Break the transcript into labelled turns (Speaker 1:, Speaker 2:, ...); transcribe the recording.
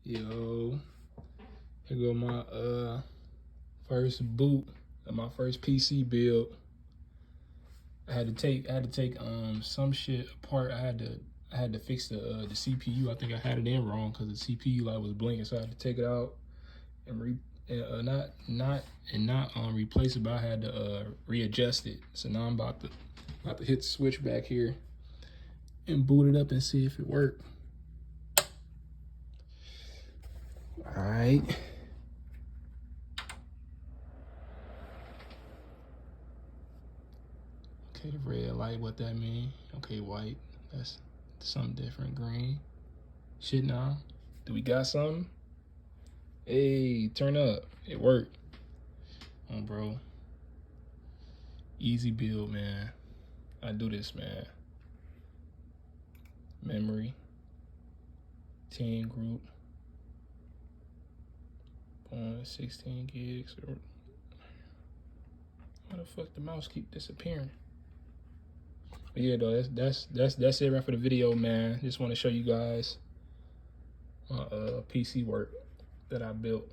Speaker 1: Yo, here go my first boot of my first PC build. I had to take some shit apart. I had to fix the CPU. I think I had it in wrong because the CPU light was blinking, so I had to take it out and not replace it, but I had to readjust it. So now I'm about to hit the switch back here and boot it up and see if it worked. All right. Okay, the red light, what that mean? Okay, white, that's something different. Green, shit now. Do we got something? Hey, turn up, it worked. Oh, bro. Easy build, man. I do this, man. Memory, 10 group, 16 gigs. Why the fuck the mouse keep disappearing? But yeah, though, that's it right for the video, man. Just want to show you guys my PC work that I built.